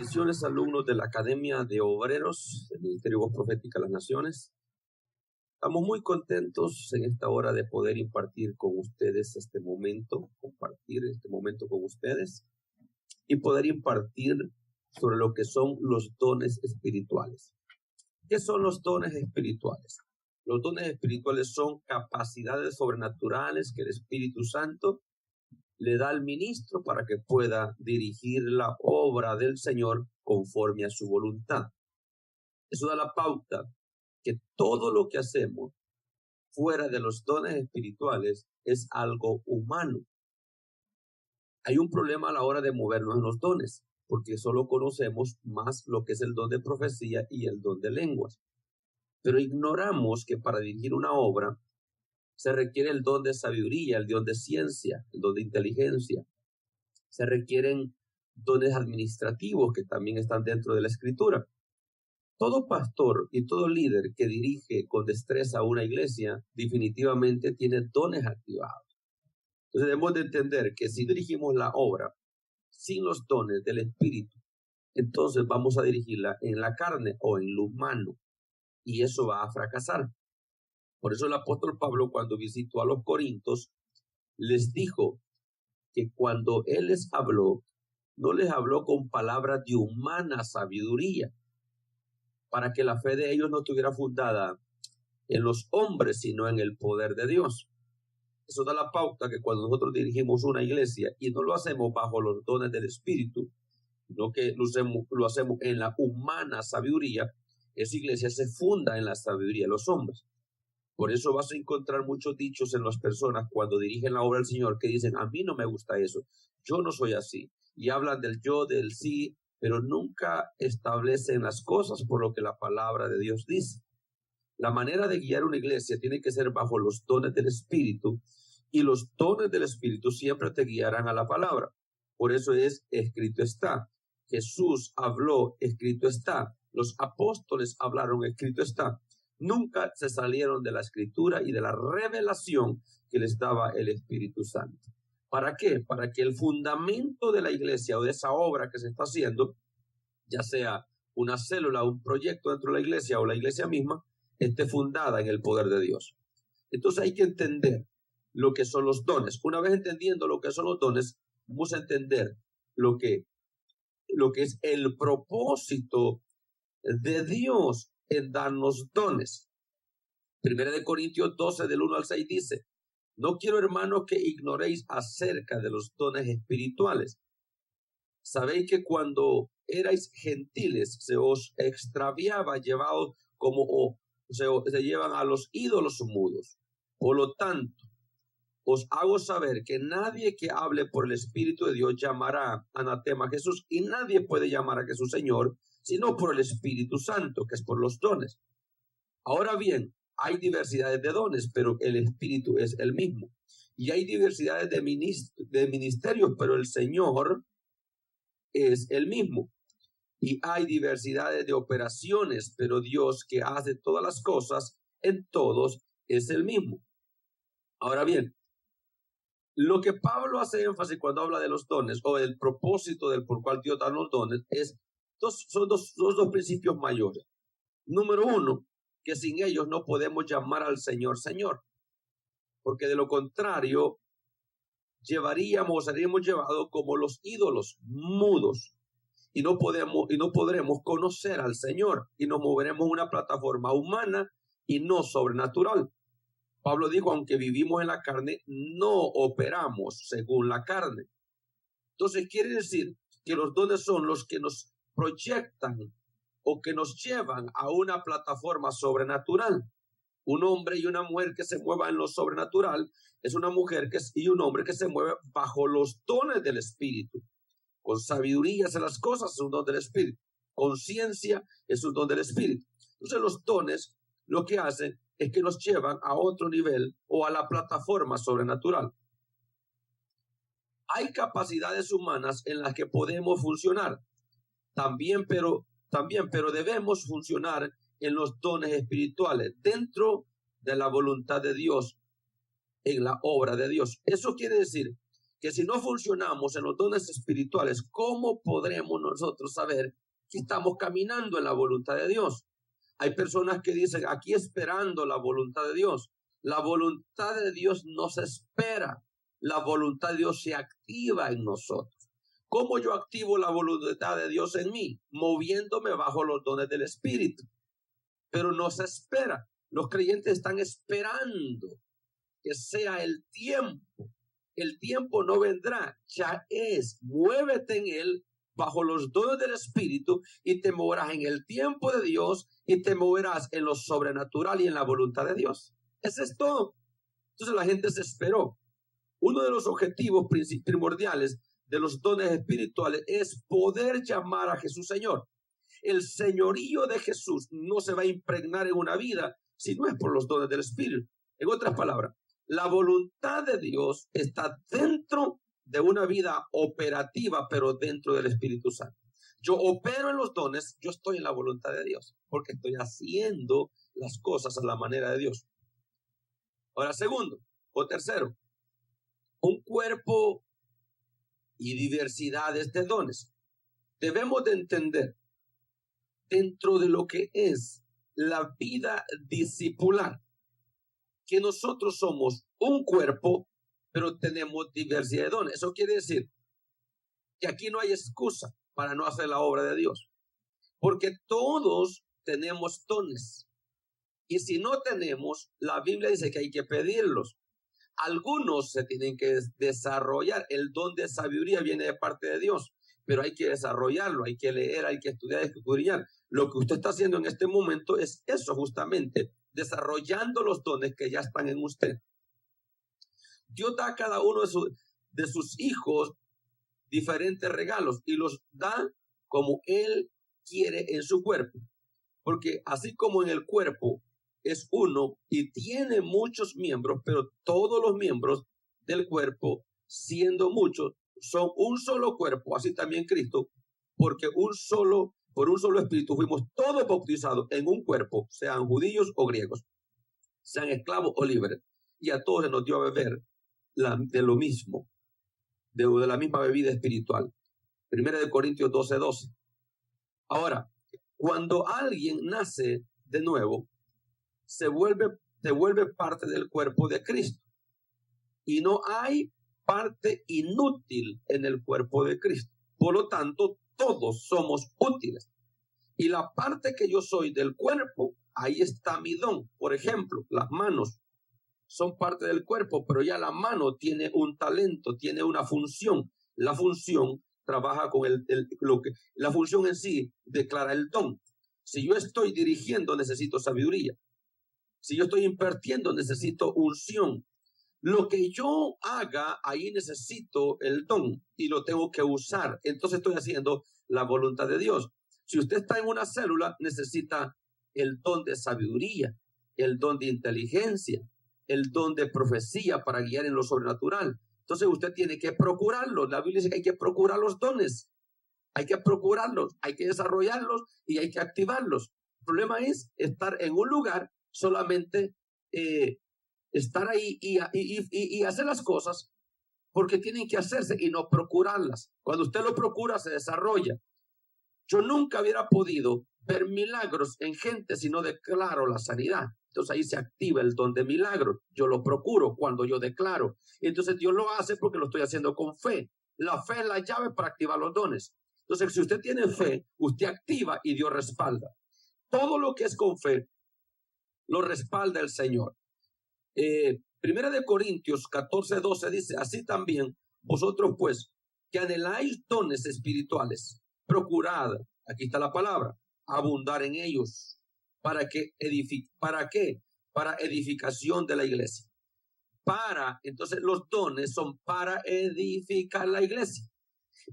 Bendiciones, alumnos de la Academia de Obreros del Ministerio Voz Profética a las Naciones. Estamos muy contentos en esta hora de poder impartir con ustedes compartir este momento con ustedes y poder impartir sobre lo que son los dones espirituales. ¿Qué son los dones espirituales? Los dones espirituales son capacidades sobrenaturales que el Espíritu Santo le da al ministro para que pueda dirigir la obra del Señor conforme a su voluntad. Eso da la pauta que todo lo que hacemos fuera de los dones espirituales es algo humano. Hay un problema a la hora de movernos en los dones, porque solo conocemos más lo que es el don de profecía y el don de lenguas. Pero ignoramos que para dirigir una obra se requiere el don de sabiduría, el don de ciencia, el don de inteligencia. Se requieren dones administrativos que también están dentro de la Escritura. Todo pastor y todo líder que dirige con destreza una iglesia definitivamente tiene dones activados. Entonces debemos de entender que si dirigimos la obra sin los dones del Espíritu, entonces vamos a dirigirla en la carne o en lo humano y eso va a fracasar. Por eso el apóstol Pablo, cuando visitó a los corintios, les dijo que cuando él les habló, no les habló con palabras de humana sabiduría, para que la fe de ellos no estuviera fundada en los hombres, sino en el poder de Dios. Eso da la pauta que cuando nosotros dirigimos una iglesia y no lo hacemos bajo los dones del Espíritu, sino que lo hacemos en la humana sabiduría, esa iglesia se funda en la sabiduría de los hombres. Por eso vas a encontrar muchos dichos en las personas cuando dirigen la obra del Señor que dicen, a mí no me gusta eso, yo no soy así. Y hablan del yo, del sí, pero nunca establecen las cosas por lo que la palabra de Dios dice. La manera de guiar una iglesia tiene que ser bajo los dones del Espíritu, y los dones del Espíritu siempre te guiarán a la palabra. Por eso es escrito está. Jesús habló, escrito está. Los apóstoles hablaron, escrito está. Nunca se salieron de la Escritura y de la revelación que les daba el Espíritu Santo. ¿Para qué? Para que el fundamento de la iglesia o de esa obra que se está haciendo, ya sea una célula, un proyecto dentro de la iglesia o la iglesia misma, esté fundada en el poder de Dios. Entonces hay que entender lo que son los dones. Una vez entendiendo lo que son los dones, vamos a entender lo que es el propósito de Dios en darnos dones. 1 Corintios 12 del 1 al 6 dice, no quiero, hermanos, que ignoréis acerca de los dones espirituales. Sabéis que cuando erais gentiles se os extraviaba, llevados como se llevan a los ídolos mudos. Por lo tanto, os hago saber que nadie que hable por el Espíritu de Dios llamará anatema a Jesús, y nadie puede llamar a Jesús Señor, sino por el Espíritu Santo, que es por los dones. Ahora bien, hay diversidades de dones, pero el Espíritu es el mismo. Y hay diversidades de ministerios, pero el Señor es el mismo. Y hay diversidades de operaciones, pero Dios que hace todas las cosas en todos es el mismo. Ahora bien, lo que Pablo hace énfasis cuando habla de los dones o el propósito del por cual Dios da los dones son dos principios mayores. Número uno, que sin ellos no podemos llamar al Señor Señor, porque de lo contrario seríamos llevados como los ídolos mudos y no podremos conocer al Señor y nos moveremos en una plataforma humana y no sobrenatural. Pablo dijo, aunque vivimos en la carne, no operamos según la carne. Entonces quiere decir que los dones son los que nos proyectan o que nos llevan a una plataforma sobrenatural. Un hombre y una mujer que se muevan en lo sobrenatural es una mujer y un hombre que se mueve bajo los dones del Espíritu. Con sabiduría hace las cosas, es un don del Espíritu. Con ciencia es un don del Espíritu. Entonces los dones lo que hacen es que nos llevan a otro nivel o a la plataforma sobrenatural. Hay capacidades humanas en las que podemos funcionar. También, pero debemos funcionar en los dones espirituales dentro de la voluntad de Dios, en la obra de Dios. Eso quiere decir que si no funcionamos en los dones espirituales, ¿cómo podremos nosotros saber que estamos caminando en la voluntad de Dios? Hay personas que dicen, aquí esperando la voluntad de Dios. La voluntad de Dios no se espera. La voluntad de Dios se activa en nosotros. ¿Cómo yo activo la voluntad de Dios en mí? Moviéndome bajo los dones del Espíritu. Pero no se espera. Los creyentes están esperando que sea el tiempo. El tiempo no vendrá, ya es. Muévete en él bajo los dones del Espíritu y te moverás en el tiempo de Dios y te moverás en lo sobrenatural y en la voluntad de Dios. Eso es todo. Entonces la gente se esperó. Uno de los objetivos primordiales de los dones espirituales es poder llamar a Jesús Señor. El señorío de Jesús no se va a impregnar en una vida si no es por los dones del Espíritu. En otras palabras, la voluntad de Dios está dentro de una vida operativa, pero dentro del Espíritu Santo. Yo opero en los dones, yo estoy en la voluntad de Dios, porque estoy haciendo las cosas a la manera de Dios. Ahora, segundo o tercero, un cuerpo y diversidades de dones. Debemos de entender dentro de lo que es la vida discipular, que nosotros somos un cuerpo, pero tenemos diversidad de dones. Eso quiere decir que aquí no hay excusa para no hacer la obra de Dios, porque todos tenemos dones. Y si no tenemos, la Biblia dice que hay que pedirlos. Algunos se tienen que desarrollar. El don de sabiduría viene de parte de Dios, pero hay que desarrollarlo, hay que leer, hay que estudiar, hay que escudriñar. Lo que usted está haciendo en este momento es eso justamente, desarrollando los dones que ya están en usted. Dios da a cada uno de sus hijos diferentes regalos y los da como Él quiere en su cuerpo. Porque así como en el cuerpo es uno y tiene muchos miembros, pero todos los miembros del cuerpo, siendo muchos, son un solo cuerpo, así también Cristo, porque por un solo espíritu fuimos todos bautizados en un cuerpo, sean judíos o griegos, sean esclavos o libres, y a todos se nos dio a beber de lo mismo, de la misma bebida espiritual. 1 Corintios 12:12. Ahora, cuando alguien nace de nuevo, se vuelve parte del cuerpo de Cristo. Y no hay parte inútil en el cuerpo de Cristo. Por lo tanto, todos somos útiles. Y la parte que yo soy del cuerpo, ahí está mi don. Por ejemplo, las manos son parte del cuerpo, pero ya la mano tiene un talento, tiene una función. La función trabaja con la función en sí declara el don. Si yo estoy dirigiendo, necesito sabiduría. Si yo estoy invirtiendo, necesito unción. Lo que yo haga, ahí necesito el don y lo tengo que usar. Entonces estoy haciendo la voluntad de Dios. Si usted está en una célula, necesita el don de sabiduría, el don de inteligencia, el don de profecía para guiar en lo sobrenatural. Entonces usted tiene que procurarlo. La Biblia dice que hay que procurar los dones. Hay que procurarlos, hay que desarrollarlos y hay que activarlos. El problema es estar en un lugar, solamente estar ahí y hacer las cosas porque tienen que hacerse y no procurarlas. Cuando usted lo procura, se desarrolla. Yo nunca hubiera podido ver milagros en gente si no declaro la sanidad. Entonces ahí se activa el don de milagros. Yo lo procuro cuando yo declaro. Entonces Dios lo hace porque lo estoy haciendo con fe. La fe es la llave para activar los dones. Entonces si usted tiene fe, usted activa y Dios respalda. Todo lo que es con fe, lo respalda el Señor. 1 Corintios 14:12 dice, así también vosotros pues, que anheláis dones espirituales, procurad, aquí está la palabra, abundar en ellos. ¿Para qué? Para edificación de la iglesia. Entonces los dones son para edificar la iglesia.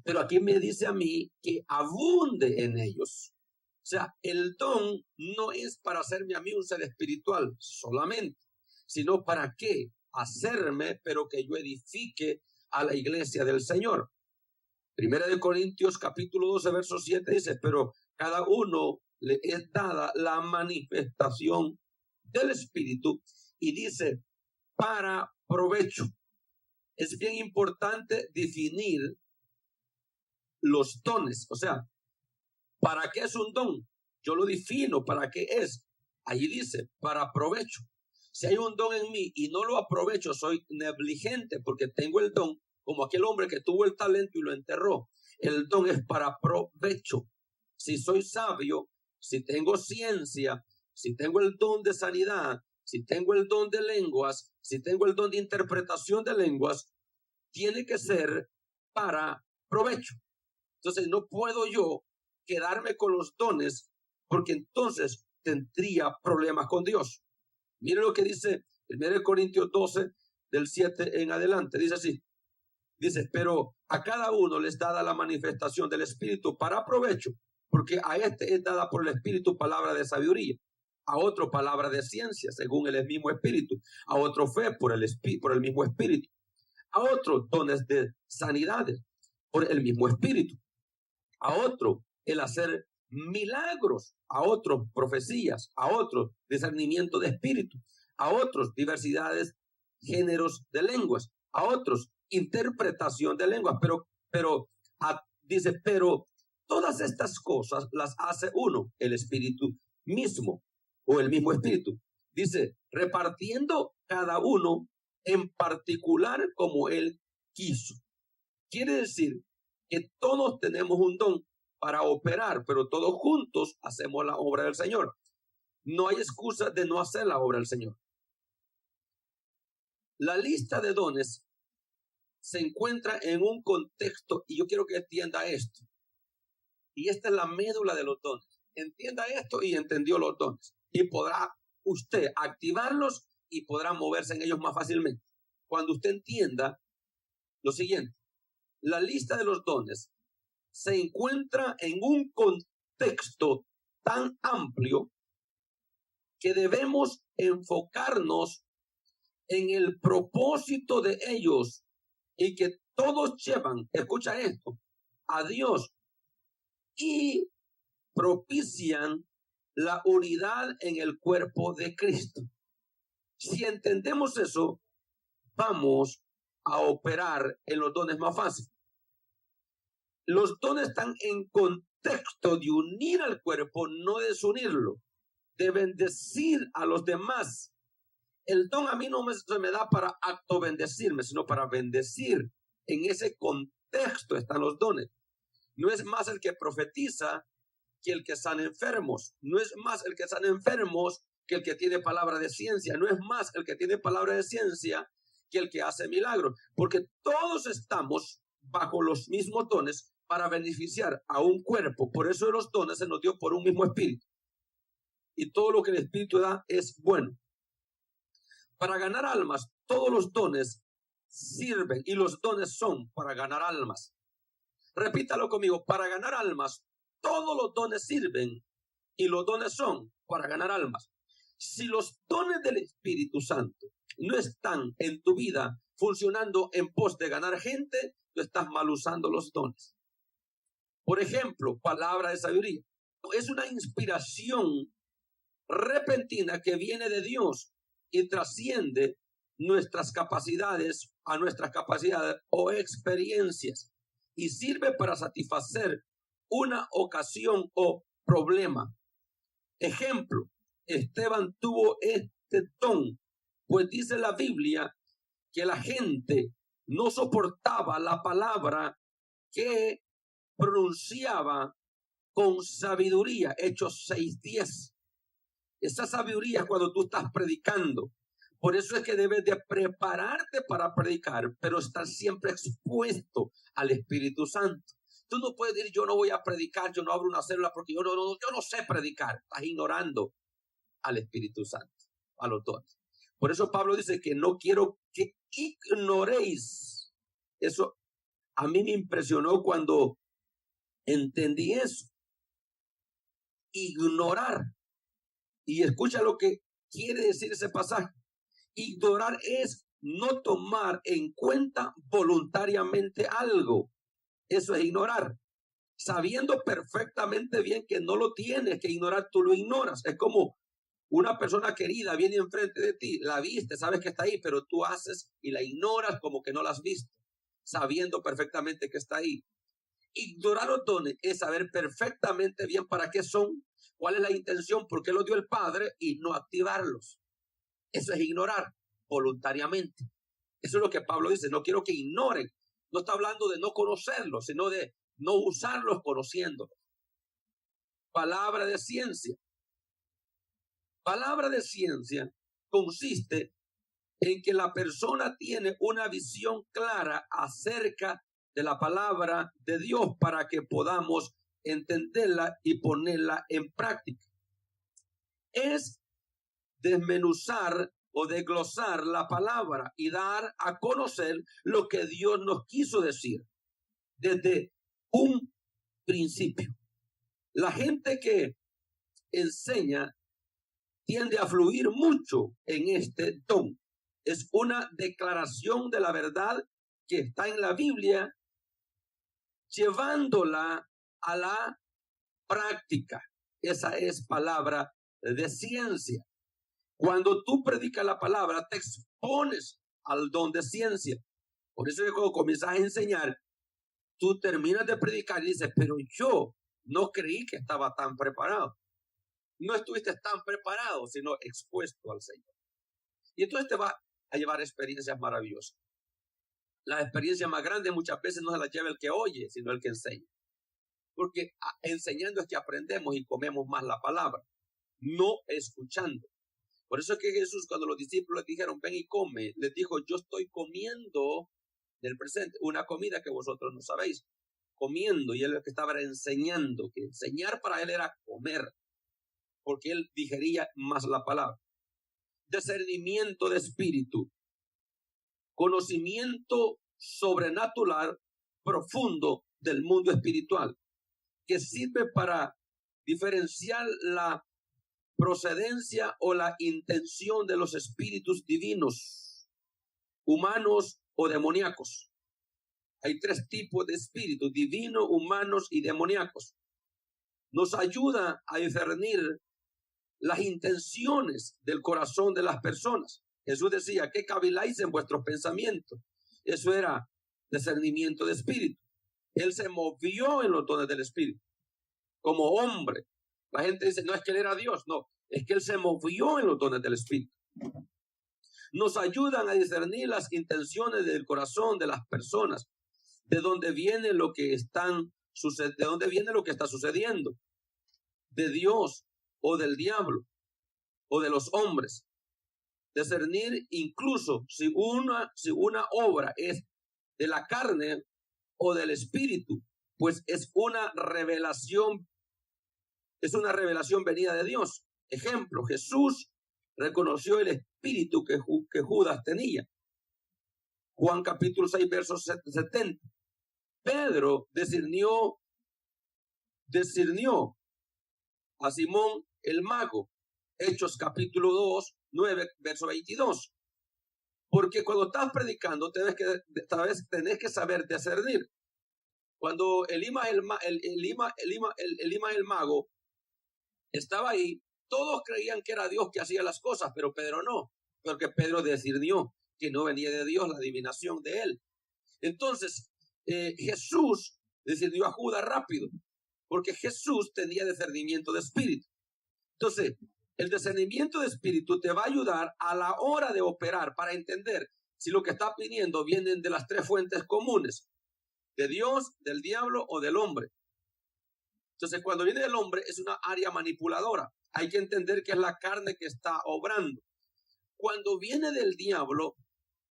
Pero aquí me dice a mí que abunde en ellos. O sea, el don no es para hacerme a mí un ser espiritual solamente, sino para qué hacerme, pero que yo edifique a la iglesia del Señor. 1 Corintios capítulo 12, verso 7 dice, pero cada uno le es dada la manifestación del Espíritu y dice, para provecho. es bien importante definir los dones. O sea, ¿para qué es un don? Yo lo defino, ¿para qué es? Ahí dice, para provecho. Si hay un don en mí y no lo aprovecho, soy negligente porque tengo el don, como aquel hombre que tuvo el talento y lo enterró. El don es para provecho. Si soy sabio, si tengo ciencia, si tengo el don de sanidad, si tengo el don de lenguas, si tengo el don de interpretación de lenguas, tiene que ser para provecho. Entonces no puedo yo quedarme con los dones porque entonces tendría problemas con Dios. Mire lo que dice 1 Corintios 12, del 7 en adelante. Dice así. Dice, pero a cada uno les dada la manifestación del Espíritu para provecho, porque a este es dada por el Espíritu palabra de sabiduría, a otro palabra de ciencia, según el mismo Espíritu, a otro fe por el mismo Espíritu, a otro dones de sanidades por el mismo Espíritu, a otro el hacer milagros, a otros profecías, a otros discernimiento de espíritu, a otros diversidades, géneros de lenguas, a otros interpretación de lenguas, dice, pero todas estas cosas las hace uno, el Espíritu mismo o el mismo Espíritu. Dice, repartiendo cada uno en particular como él quiso. Quiere decir que todos tenemos un don para operar, pero todos juntos hacemos la obra del Señor. No hay excusa de no hacer la obra del Señor. La lista de dones se encuentra en un contexto, y yo quiero que entienda esto. Y esta es la médula de los dones. Entienda esto y entendió los dones. Y podrá usted activarlos y podrá moverse en ellos más fácilmente. Cuando usted entienda lo siguiente. La lista de los dones se encuentra en un contexto tan amplio que debemos enfocarnos en el propósito de ellos y que todos llevan, escucha esto, a Dios y propician la unidad en el cuerpo de Cristo. Si entendemos eso, vamos a operar en los dones más fácil. Los dones están en contexto de unir al cuerpo, no desunirlo, de bendecir a los demás. El don a mí no se me da para acto bendecirme, sino para bendecir. En ese contexto están los dones. No es más el que profetiza que el que sana enfermos. No es más el que sana enfermos que el que tiene palabra de ciencia. No es más el que tiene palabra de ciencia que el que hace milagros. Porque todos estamos bajo los mismos dones para beneficiar a un cuerpo. Por eso los dones se nos dio por un mismo espíritu. Y todo lo que el espíritu da es bueno. Para ganar almas, todos los dones sirven y los dones son para ganar almas. Repítalo conmigo, para ganar almas, todos los dones sirven y los dones son para ganar almas. Si los dones del Espíritu Santo no están en tu vida funcionando en pos de ganar gente, tú estás mal usando los dones. Por ejemplo, palabra de sabiduría. Es una inspiración repentina que viene de Dios y trasciende nuestras capacidades a nuestras capacidades o experiencias y sirve para satisfacer una ocasión o problema. Ejemplo, Esteban tuvo este don, pues dice la Biblia que la gente no soportaba la palabra que pronunciaba con sabiduría. Hechos 6:10. Esa sabiduría es cuando tú estás predicando. Por eso es que debes de prepararte para predicar, pero estar siempre expuesto al Espíritu Santo. Tú no puedes decir, yo no voy a predicar, yo no abro una célula porque yo no sé predicar. Estás ignorando al Espíritu Santo, a los dones. Por eso Pablo dice que no quiero que ignoréis. Eso a mí me impresionó cuando entendí eso. Ignorar. Y escucha lo que quiere decir ese pasaje. Ignorar es no tomar en cuenta voluntariamente algo. Eso es ignorar. Sabiendo perfectamente bien que no lo tienes que ignorar, tú lo ignoras. Es como Una persona querida viene enfrente de ti, la viste, sabes que está ahí, pero tú haces y la ignoras como que no la has visto, sabiendo perfectamente que está ahí. Ignorar los dones es saber perfectamente bien para qué son, cuál es la intención, por qué los dio el Padre y no activarlos. Eso es ignorar voluntariamente. Eso es lo que Pablo dice, no quiero que ignoren. No está hablando de no conocerlos, sino de no usarlos conociéndolos. Palabra de ciencia. Palabra de ciencia consiste en que la persona tiene una visión clara acerca de la palabra de Dios para que podamos entenderla y ponerla en práctica. Es desmenuzar o desglosar la palabra y dar a conocer lo que Dios nos quiso decir desde un principio. La gente que enseña tiende a fluir mucho en este don. Es una declaración de la verdad que está en la Biblia, llevándola a la práctica. Esa es palabra de ciencia. Cuando tú predicas la palabra, te expones al don de ciencia. Por eso cuando comienzas a enseñar, tú terminas de predicar y dices, pero yo no creí que estaba tan preparado. No estuviste tan preparado, sino expuesto al Señor. Y entonces te va a llevar experiencias maravillosas. La experiencia más grande muchas veces no se la lleva el que oye, sino el que enseña. Porque enseñando es que aprendemos y comemos más la palabra, no escuchando. Por eso es que Jesús, cuando los discípulos dijeron, ven y come, les dijo, yo estoy comiendo del presente, una comida que vosotros no sabéis, comiendo, y él lo que estaba enseñando, que enseñar para él era comer, porque él digería más la palabra. Discernimiento de espíritu, conocimiento sobrenatural profundo del mundo espiritual, que sirve para diferenciar la procedencia o la intención de los espíritus divinos, humanos o demoníacos. Hay 3 tipos de espíritus, divinos, humanos y demoníacos. Nos ayuda a discernir las intenciones del corazón de las personas. Jesús decía, ¿qué caviláis en vuestros pensamientos? Eso era discernimiento de espíritu. Él se movió en los dones del espíritu como hombre. La gente dice, no es que él era Dios, no, es que él se movió en los dones del espíritu. Nos ayudan a discernir las intenciones del corazón de las personas, de dónde viene lo que está sucediendo, de Dios o del diablo o de los hombres. Discernir incluso si una obra es de la carne o del espíritu, pues es una revelación venida de Dios. Ejemplo, Jesús reconoció el espíritu que Judas tenía. Juan capítulo 6, versos 70. Pedro discernió a Simón el mago. Hechos capítulo 2, 9, verso 22. Porque cuando estás predicando, tenés que saber discernir. Cuando Elimas el mago estaba ahí, todos creían que era Dios que hacía las cosas, pero Pedro no, porque Pedro discernió que no venía de Dios la adivinación de él. Entonces, Jesús discernió a Judas rápido, porque Jesús tenía discernimiento de espíritu. Entonces, el discernimiento de espíritu te va a ayudar a la hora de operar para entender si lo que está pidiendo vienen de las 3 fuentes comunes, de Dios, del diablo o del hombre. Entonces, cuando viene del hombre es una área manipuladora. Hay que entender que es la carne que está obrando. Cuando viene del diablo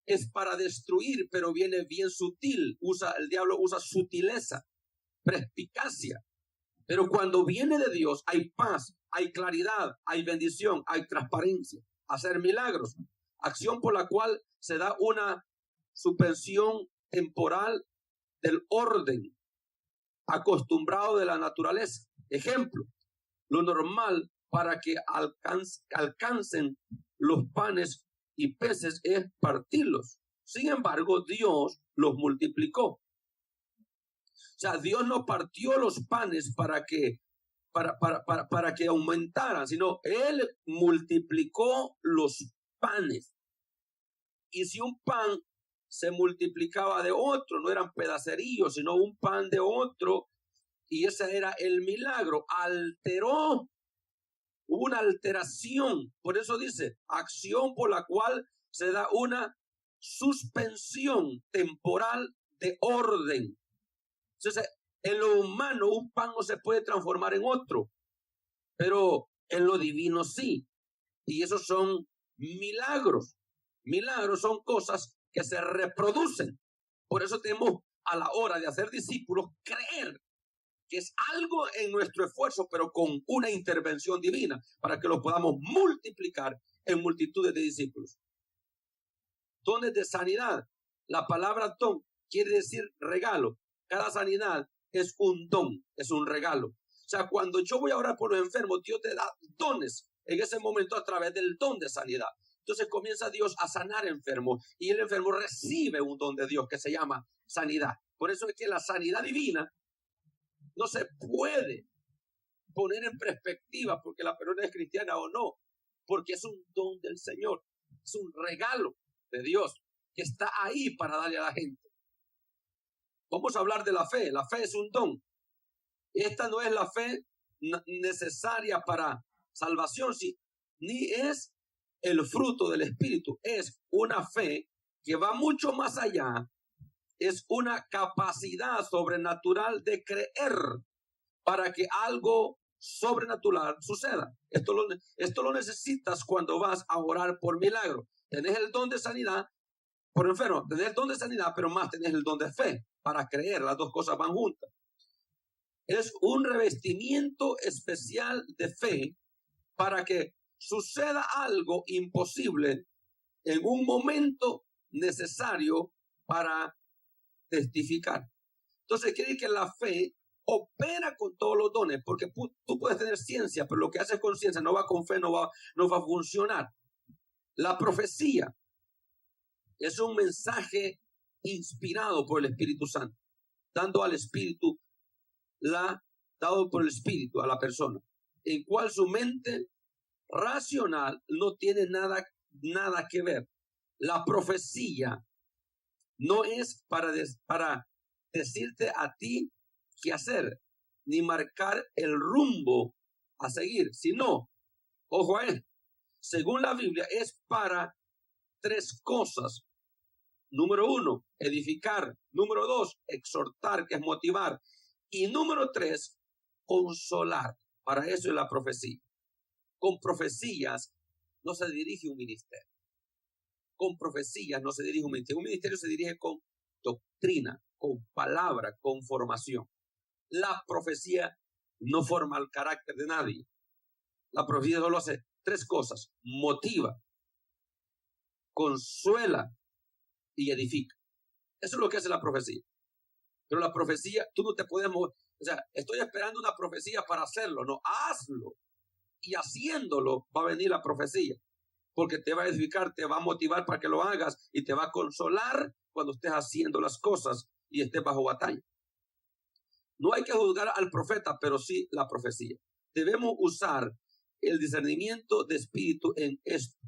es para destruir, pero viene bien sutil. El diablo usa sutileza, perspicacia. Pero cuando viene de Dios hay paz, hay claridad, hay bendición, hay transparencia, hacer milagros, acción por la cual se da una suspensión temporal del orden acostumbrado de la naturaleza. Ejemplo, lo normal para que alcancen los panes y peces es partirlos. Sin embargo, Dios los multiplicó. O sea, Dios no partió los panes para que para que aumentaran, sino Él multiplicó los panes. Y si un pan se multiplicaba de otro, no eran pedacerillos, sino un pan de otro, y ese era el milagro. Hubo una alteración. Por eso dice, acción por la cual se da una suspensión temporal de orden. Entonces, en lo humano, un pan no se puede transformar en otro, pero en lo divino sí. Y esos son milagros. Milagros son cosas que se reproducen. Por eso tenemos a la hora de hacer discípulos creer que es algo en nuestro esfuerzo, pero con una intervención divina, para que lo podamos multiplicar en multitudes de discípulos. Dones de sanidad. La palabra don quiere decir regalo. Cada sanidad es un don, es un regalo. O sea, cuando yo voy a orar por los enfermos, Dios te da dones en ese momento a través del don de sanidad. Entonces comienza Dios a sanar enfermos y el enfermo recibe un don de Dios que se llama sanidad. Por eso es que la sanidad divina no se puede poner en perspectiva porque la persona es cristiana o no, porque es un don del Señor, es un regalo de Dios que está ahí para darle a la gente. Vamos a hablar de la fe. La fe es un don. Esta no es la fe necesaria para salvación, ni es el fruto del Espíritu. Es una fe que va mucho más allá. Es una capacidad sobrenatural de creer para que algo sobrenatural suceda. Esto lo necesitas cuando vas a orar por milagro. Tenés el don de sanidad por enfermo, tenés el don de sanidad, pero más tenés el don de fe para creer. Las dos cosas van juntas. Es un revestimiento especial de fe para que suceda algo imposible en un momento necesario para testificar. Entonces quiere decir que la fe opera con todos los dones, porque tú puedes tener ciencia, pero lo que haces con ciencia no va con fe, no va a funcionar. La profecía es un mensaje inspirado por el Espíritu Santo, dado por el Espíritu a la persona, en cual su mente racional no tiene nada que ver. La profecía no es para decirte a ti qué hacer, ni marcar el rumbo a seguir, sino, ojo a esto, según la Biblia, es para 3 cosas. Número 1, edificar. Número 2, exhortar, que es motivar. Y número 3, consolar. Para eso es la profecía. Con profecías no se dirige un ministerio. Con profecías no se dirige un ministerio. Un ministerio se dirige con doctrina, con palabra, con formación. La profecía no forma el carácter de nadie. La profecía solo hace 3 cosas. Motiva, consuela y edifica. Eso es lo que hace la profecía. Pero la profecía, tú no te puedes mover. O sea, estoy esperando una profecía para hacerlo. No, hazlo. Y haciéndolo va a venir la profecía. Porque te va a edificar, te va a motivar para que lo hagas y te va a consolar cuando estés haciendo las cosas y estés bajo batalla. No hay que juzgar al profeta, pero sí la profecía. Debemos usar el discernimiento de espíritu en esto.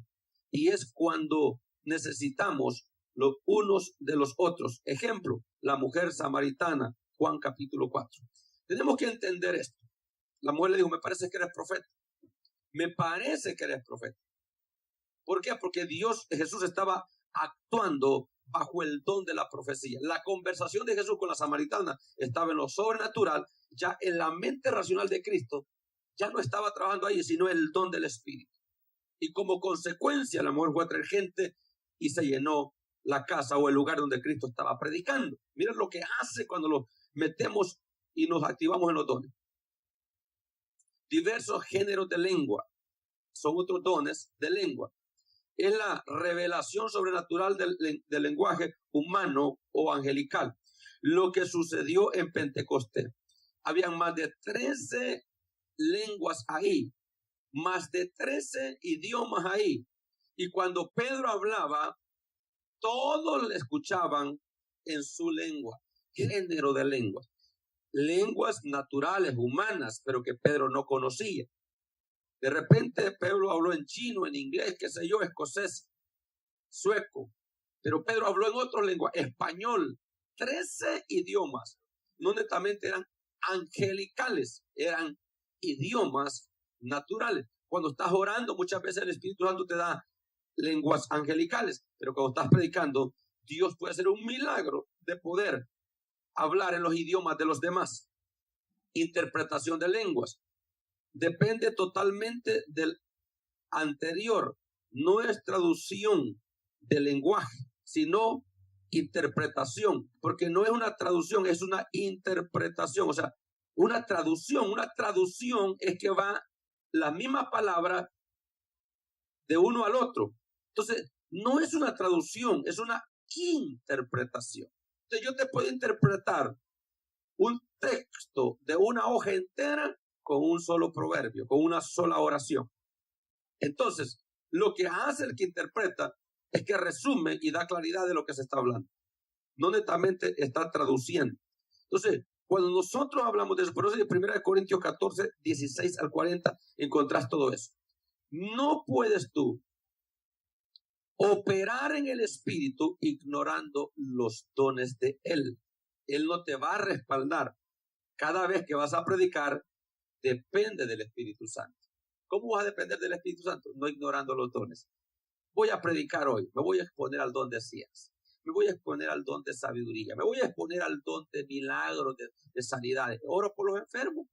Y es cuando necesitamos los unos de los otros. Ejemplo, la mujer samaritana, Juan capítulo 4. Tenemos que entender esto. La mujer le dijo, me parece que eres profeta. Me parece que eres profeta. ¿Por qué? Porque Jesús estaba actuando bajo el don de la profecía. La conversación de Jesús con la samaritana estaba en lo sobrenatural, ya en la mente racional de Cristo, ya no estaba trabajando ahí, sino el don del Espíritu. Y como consecuencia, la mujer fue a traer gente y se llenó la casa o el lugar donde Cristo estaba predicando. Miren lo que hace cuando lo metemos y nos activamos en los dones. Diversos géneros de lengua son otros dones de lengua. Es la revelación sobrenatural del lenguaje humano o angelical. Lo que sucedió en Pentecostés. Habían más de 13 lenguas ahí, más de 13 idiomas ahí. Y cuando Pedro hablaba, todos le escuchaban en su lengua. Género de lengua. lenguas naturales, humanas, pero que Pedro no conocía. De repente Pedro habló en chino, en inglés, qué sé yo, escocés, sueco, pero Pedro habló en otro lenguaje, español, 13 idiomas. No netamente eran angelicales, eran idiomas naturales. Cuando estás orando, muchas veces el Espíritu Santo te da lenguas angelicales, pero cuando estás predicando, Dios puede hacer un milagro de poder hablar en los idiomas de los demás. Interpretación de lenguas. Depende totalmente del anterior. No es traducción del lenguaje, sino interpretación, porque no es una traducción, es una interpretación. O sea, una traducción es que va la misma palabra de uno al otro. Entonces, no es una traducción, es una interpretación. Entonces, yo te puedo interpretar un texto de una hoja entera con un solo proverbio, con una sola oración. Entonces, lo que hace el que interpreta es que resume y da claridad de lo que se está hablando. No netamente está traduciendo. Entonces, cuando nosotros hablamos de eso, por eso en 1 Corintios 14, 16 al 40, encontrás todo eso. No puedes tú operar en el Espíritu ignorando los dones de Él. Él no te va a respaldar. Cada vez que vas a predicar, depende del Espíritu Santo. ¿Cómo vas a depender del Espíritu Santo? No ignorando los dones. Voy a predicar hoy, me voy a exponer al don de ciencia, me voy a exponer al don de sabiduría, me voy a exponer al don de milagros, de sanidades. Oro por los enfermos,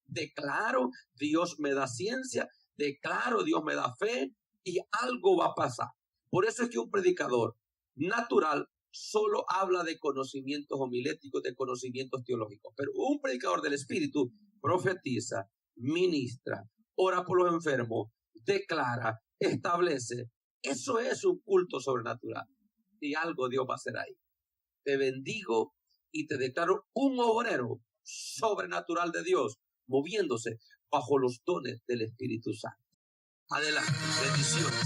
declaro, Dios me da ciencia, declaro, Dios me da fe y algo va a pasar. Por eso es que un predicador natural solo habla de conocimientos homiléticos, de conocimientos teológicos, pero un predicador del Espíritu profetiza, ministra, ora por los enfermos, declara, establece. Eso es un culto sobrenatural y algo Dios va a hacer ahí. Te bendigo y te declaro un obrero sobrenatural de Dios moviéndose bajo los dones del Espíritu Santo. Adelante, bendiciones.